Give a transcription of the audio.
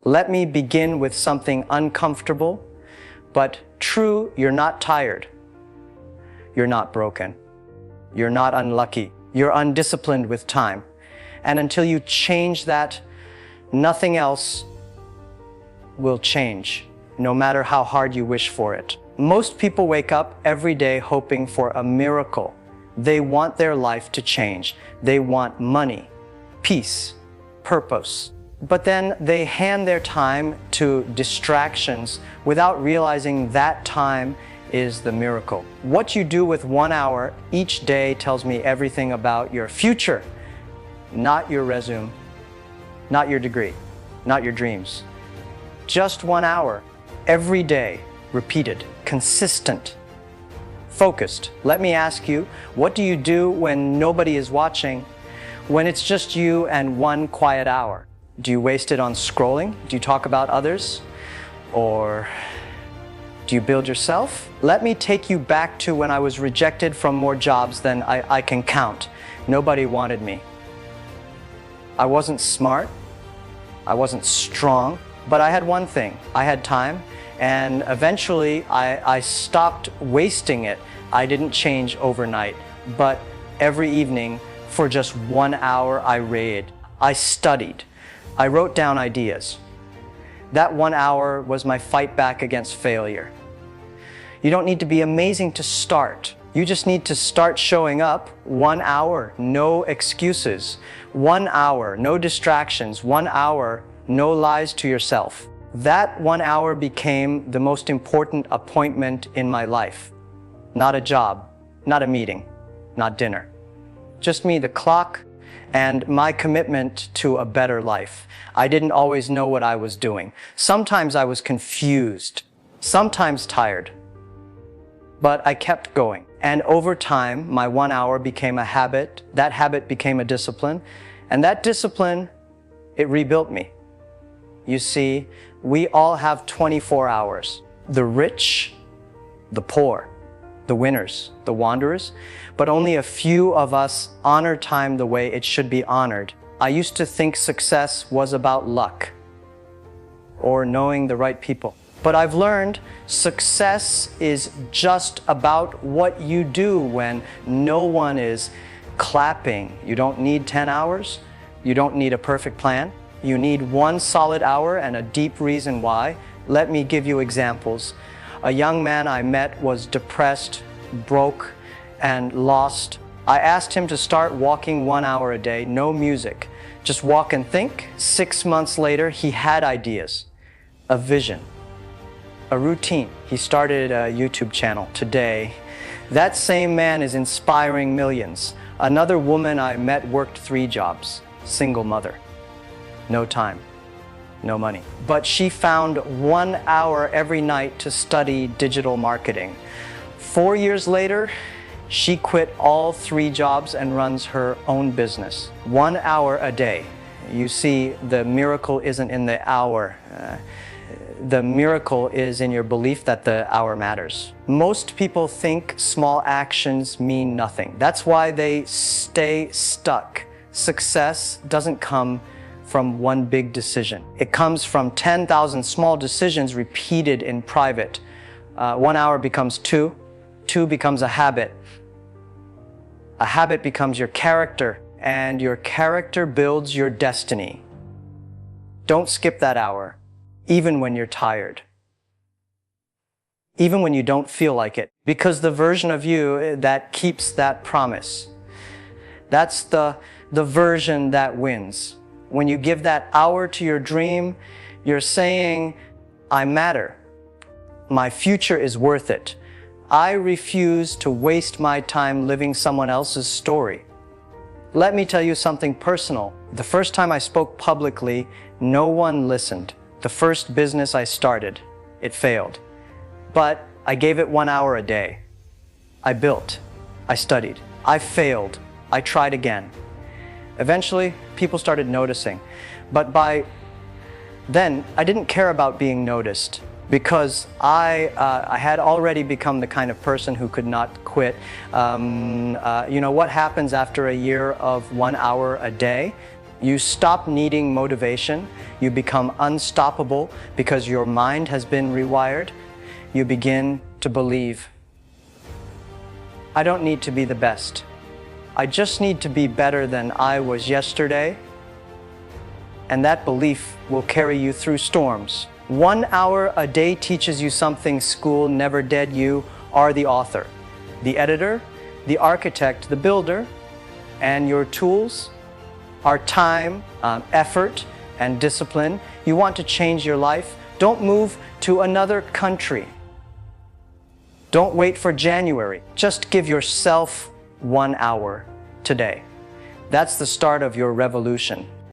Let me begin with something uncomfortable, but true. You're not tired. You're not broken. You're not unlucky. You're undisciplined with time. And until you change that, nothing else will change, no matter how hard you wish for it. Most people wake up every day hoping for a miracle. They want their life to change. They want money, peace, purpose. But then they hand their time to distractions without realizing that time is the miracle. What you do with 1 hour each day tells me everything about your future, not your resume, not your degree, not your dreams. Just 1 hour every day, repeated, consistent, focused. Let me ask you, what do you do when nobody is watching, when it's just you and 1 quiet hour? Do you waste it on scrolling? Do you talk about others? Or do you build yourself? Let me take you back to when I was rejected from more jobs than I can count. Nobody wanted me. I wasn't smart. I wasn't strong. But I had one thing. I had time. And eventually I stopped wasting it. I didn't change overnight. But every evening for just 1 hour, I read. I studied. I wrote down ideas. That 1 hour was my fight back against failure. You don't need to be amazing to start. You just need to start showing up. 1 hour, no excuses. 1 hour, no distractions. 1 hour, no lies to yourself. That 1 hour became the most important appointment in my life. Not a job, not a meeting, not dinner. Just me, the clock, and my commitment to a better life. I didn't always know what I was doing. Sometimes I was confused, sometimes tired. But I kept going. And over time, my 1 hour became a habit. That habit became a discipline. And that discipline, it rebuilt me. You see, we all have 24 hours. The rich, the poor, the winners, the wanderers, but only a few of us honor time the way it should be honored. I used to think success was about luck or knowing the right people. But I've learned success is just about what you do when no one is clapping. You don't need 10 hours. You don't need a perfect plan. You need 1 solid hour and a deep reason why. Let me give you examples. A young man I met was depressed, broke, and lost. I asked him to start walking 1 hour a day, no music. Just walk and think. 6 months later, he had ideas, a vision, a routine. He started a YouTube channel. Today, that same man is inspiring millions. Another woman I met worked 3 jobs, single mother. No time, no money. But she found 1 hour every night to study digital marketing. 4 years later, she quit all 3 jobs and runs her own business. 1 hour a day. You see, the miracle isn't in the hour. The miracle is in your belief that the hour matters. Most people think small actions mean nothing. That's why they stay stuck. Success doesn't come from 1 big decision. It comes from 10,000 small decisions repeated in private. 1 hour becomes 2. 2 becomes a habit. A habit becomes your character, and your character builds your destiny. Don't skip that hour, even when you're tired. Even when you don't feel like it, because the version of you that keeps that promise, that's the version that wins. When you give that hour to your dream, you're saying, I matter. My future is worth it. I refuse to waste my time living someone else's story. Let me tell you something personal. The first time I spoke publicly, no one listened. The first business I started, it failed. But I gave it 1 hour a day. I built. I studied. I failed. I tried again. Eventually, people started noticing. But by then, I didn't care about being noticed because I had already become the kind of person who could not quit. You know, what happens after a year of 1 hour a day? You stop needing motivation. You become unstoppable because your mind has been rewired. You begin to believe, I don't need to be the best. I just need to be better than I was yesterday. And that belief will carry you through storms. 1 hour a day teaches you something school never did. You are the author, the editor, the architect, the builder, and your tools are time, effort, and discipline. You want to change your life? Don't move to another country. Don't wait for January. Just give yourself 1 hour today. That's the start of your revolution.